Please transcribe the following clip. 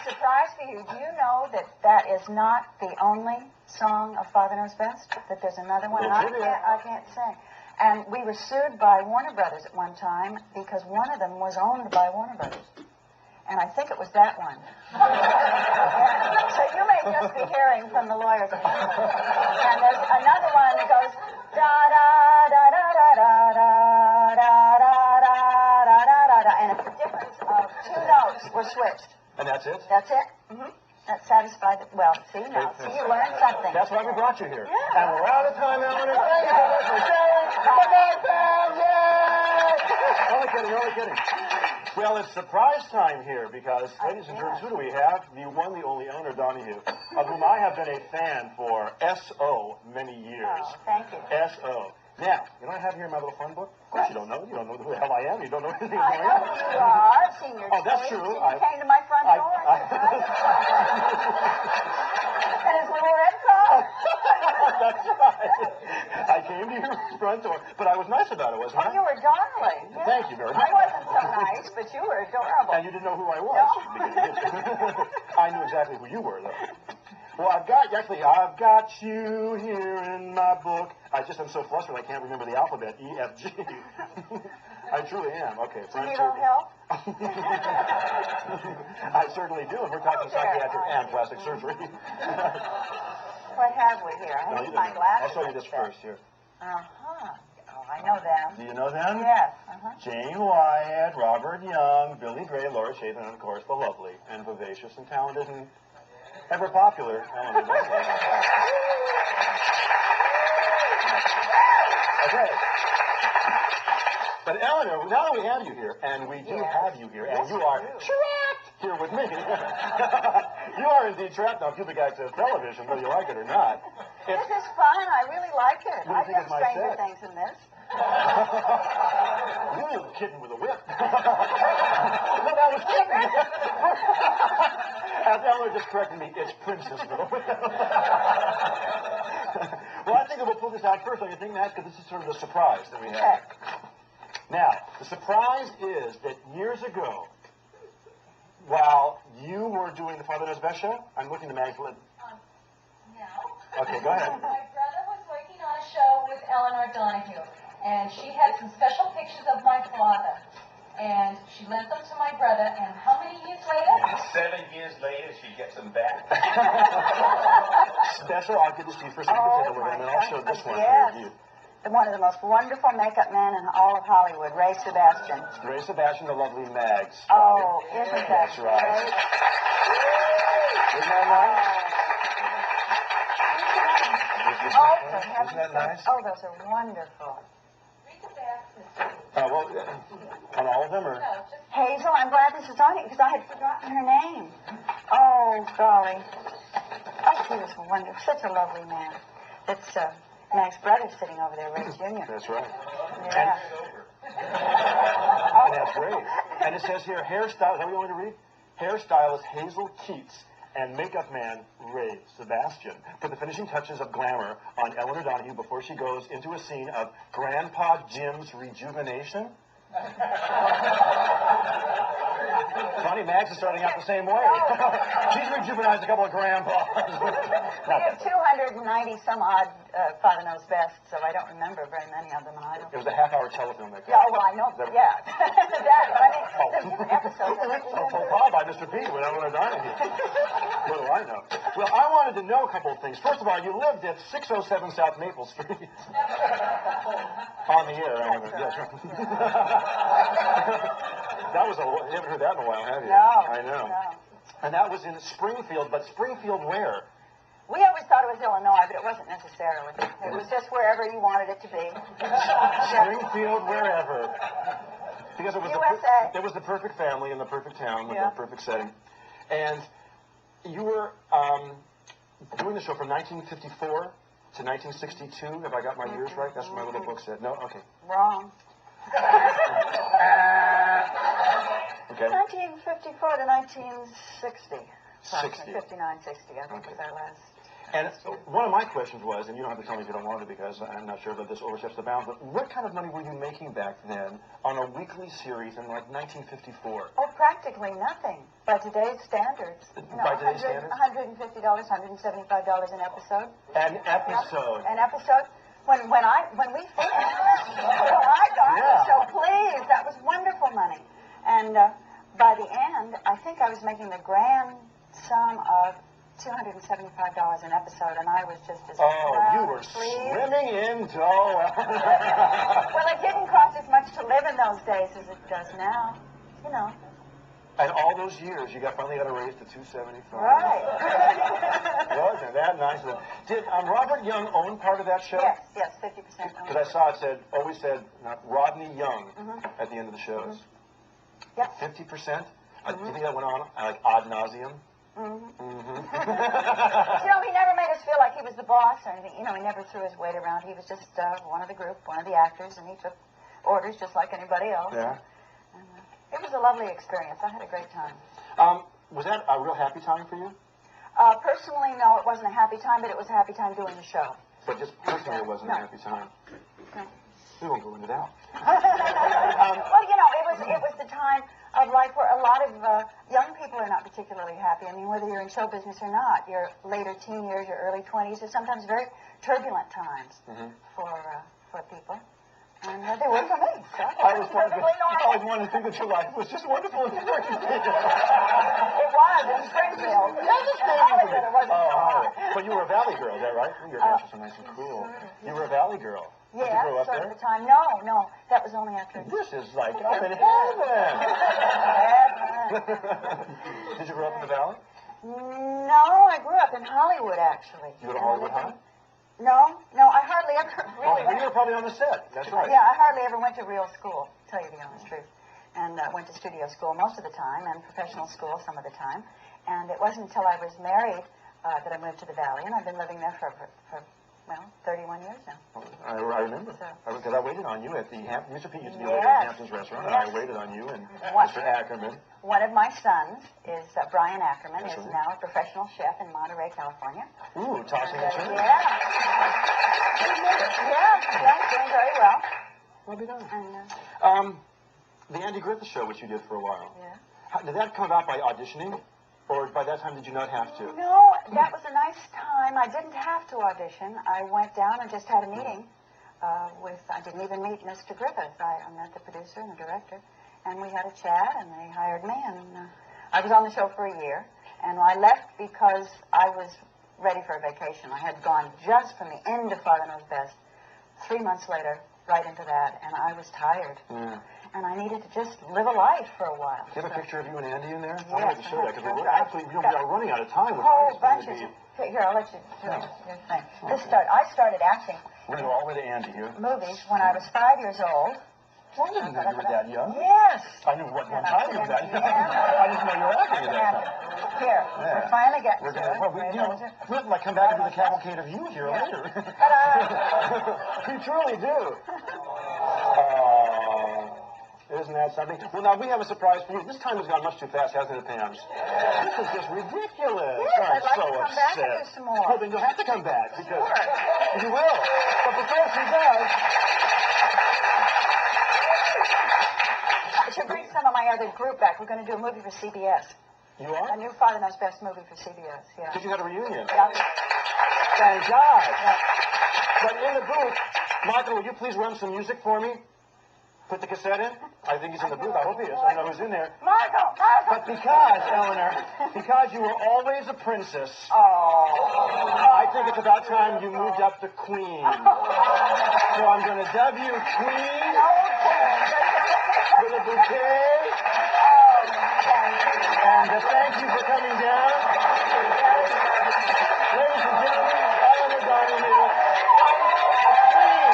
Surprise for you. Do you know that that is not the only song of Father Knows Best? That there's another one? I can't sing. And we were sued by Warner Brothers at one time because one of them was owned by Warner Brothers. And I think it was that one. So you may just be hearing from the lawyers. And there's another one that goes da da da da da da da da da da da da da, and it's a difference of 2 notes were switched. And that's it? That's it. Mm-hmm. That satisfied it. Well, see now. See, you learned something. That's why we brought you here. Yeah. And we're out of time, Eleanor. Thank you so much for sharing. Bye-bye, fam. Yay! Only kidding, only kidding. Well, it's surprise time here because, ladies and gentlemen, who do we have? The one, the only Eleanor Donahue, of whom I have been a fan for S.O. many years. Oh, thank you. S.O. Now, you know what I have here in my little fun book? Of course you don't know. You don't know who the hell I am. You don't know anything I going know on. who you are. I've seen your that's tweets. true. You came to my front door. And it's little red car. That's right. I came to your front door, but I was nice about it, wasn't I? You were darling. Yeah. Thank you very much. I wasn't so nice, but you were adorable. And you didn't know who I was. No. I knew exactly who you were, though. Well, I've got you here in my book. I'm so flustered I can't remember the alphabet. E, F, G. I truly am. Okay. Do you need a little help? I certainly do, and we're talking psychiatric and plastic surgery. What have we here? I need my glasses. I'll show you this first here. Uh-huh. Oh, I know them. Do you know them? Yes. Uh-huh. Jane Wyatt, Robert Young, Billy Gray, Laura Chapin, and of course the lovely and vivacious and talented and ever popular Eleanor Donahue. Okay. But Eleanor, now that we have you here, and we do have you here, and you are trapped here with me. You are indeed trapped on Cubic Access Television, whether you like it or not. This is fun. I really like it. What do you think I've of done my stranger set? things than this. You little kitten with a whip. No, that was kitten. As Eleanor just corrected me, it's Princess with a whip. Well, I think that we'll pull this out first. Don't you think, Matt? Because this is sort of the surprise that we have. Now, the surprise is that years ago, while you were doing the Father Knows Best show, I'm looking to Magdalene. No. Okay, go ahead. My brother was working on a show with Eleanor Donahue, and she had some special pictures of my father. And she lent them to my brother, and how many years later? 7 years later, she gets them back. Special, I'll give this to you first. Take a look at them, and I'll show this one for you. One of the most wonderful makeup men in all of Hollywood, Ray Sebastian. Ray Sebastian, the lovely Mags. Oh, isn't that That's right. great? Isn't that nice? Oh, for heaven's Isn't that nice? sake. Oh, those are wonderful. Read the back, Mr. Well, on all of them, or? No, just Hazel, I'm glad this is on it because I had forgotten her name. Oh, golly. Oh, he was wonderful. Such a lovely man. It's Mag's brother sitting over there, Ray Jr. That's right. Yeah. And that's great. And it says here, hairstyle, is that what you want me to read? Hairstylist Hazel Keats and makeup man Ray Sebastian put the finishing touches of glamour on Eleanor Donahue before she goes into a scene of Grandpa Jim's rejuvenation. Funny, Max is starting out the same way. She's rejuvenized a couple of grandpas. We have 290 some odd Father Knows Best, so I don't remember very many of them. And I don't. It was a half-hour telefilm they Yeah, well, I know. Yeah. That, but I mean, the episodes. Told by Mr. Pete with Eleanor Donahue. What do I know? Well, I wanted to know a couple of things. First of all, you lived at 607 South Maple Street. On the air, I remember. Yes, right. That was you haven't heard that in a while, have you? No. I know. No. And that was in Springfield, but Springfield where? We always thought it was Illinois, but it wasn't necessarily. It was just wherever you wanted it to be. Springfield, wherever. Because it was USA. it was the perfect family in the perfect town with the perfect setting. And you were doing the show from 1954 to 1962. Have I got my years right? That's what my little book said. No? Okay. Wrong. Okay. 1954 to 1960. 60. 59, 60, I think was our last. And one of my questions was, and you don't have to tell me if you don't want to because I'm not sure that this oversteps the bounds, but what kind of money were you making back then on a weekly series in like 1954? Oh, practically nothing by today's standards. By today's standards? $150, $175 an episode. An episode. An episode. When we finished, I got it. So please, that was wonderful money. And by the end, I think I was making the grand sum of $275 an episode, and I was just as you were swimming in dough. Well, it didn't cost as much to live in those days as it does now, you know. And all those years, you finally got a raise to $275. Right. Wasn't that nice? Did Robert Young own part of that show? Yes, 50%. Because I saw it always said Rodney Young at the end of the shows. Yes. 50%? Do you think that went on like ad nauseum? You know, he never made us feel like he was the boss or anything. You know, he never threw his weight around. He was just one of the group, one of the actors, and he took orders just like anybody else. Yeah. And, it was a lovely experience. I had a great time. Was that a real happy time for you? Personally, no, it wasn't a happy time, but it was a happy time doing the show. But just personally, it wasn't a happy time. No. We won't go into that. Well, you know, it was the time of life where a lot of young people are not particularly happy. I mean, whether you're in show business or not, your later teen years, your early 20s are sometimes very turbulent times for people. And they were for me. So I always wanted to think that your life was just wonderful and perfect. It was in Springfield. Hollywood, it wasn't so hot. But you were a Valley girl, is that right? Your hair was so nice and cool. You were a Valley girl. Did you grow up sort there? of the time. No, that was only after. This is like I'm in heaven. Did you grow up in the Valley? No, I grew up in Hollywood, actually. You were to Hollywood High? No, I hardly ever really went. You were probably on the set. That's right. Yeah, I hardly ever went to real school, to tell you the honest truth. And went to studio school most of the time and professional school some of the time. And it wasn't until I was married that I moved to the Valley, and I've been living there for 31 years now. I remember. Because I waited on you at the Mr. Pete used to be over Yes. at Hampton's restaurant, and I waited on you and What? Mr. Ackerman. One of my sons is Brian Ackerman, is now a professional chef in Monterey, California. Ooh, tossing and turning. Yeah, doing very well. Well be done. And, the Andy Griffith Show, which you did for a while. yeah. Did that come about by auditioning? Or by that time did you not have to? No, that was a nice time. I didn't have to audition. I went down and just had a meeting I didn't even meet Mr. Griffith. I met the producer and the director, and we had a chat, and they hired me, and I was on the show for a year, and I left because I was ready for a vacation. I had gone just from the end of Father Knows Best, 3 months later, right into that, and I was tired. Yeah. And I needed to just live a life for a while. Do you have a picture of you and Andy in there? Yes, I'd like to show that, because we are running out of time. Whole bunch of... Here, I'll let you do your thing. I started acting We're going to go all the way to Andy here. movies when I was 5 years old. Well, I didn't know you were that young. Yes. I knew what time you were that young. I didn't know you were acting at that time. Here, we're finally getting to it. We'll like come back into the cavalcade of you here later. We truly do. Isn't that something? Well, now we have a surprise for you. This time has gone much too fast, hasn't it, Pam? This is just ridiculous. Yes, I'd like to come back and do some more. Well, then you'll have to come back because you will. But before she does, I should bring some of my other group back. We're going to do a movie for CBS. you are? A new Father Knows Best movie for CBS. Yeah. Because you had a reunion. Yeah. Thank God. But in the booth, Michael, will you please run some music for me? Put the cassette in? I think he's in the booth. I hope he is. I don't know who's in there. Michael! But because, Eleanor, because you were always a princess, I think it's about time you moved up to queen. So I'm going to dub you queen with a bouquet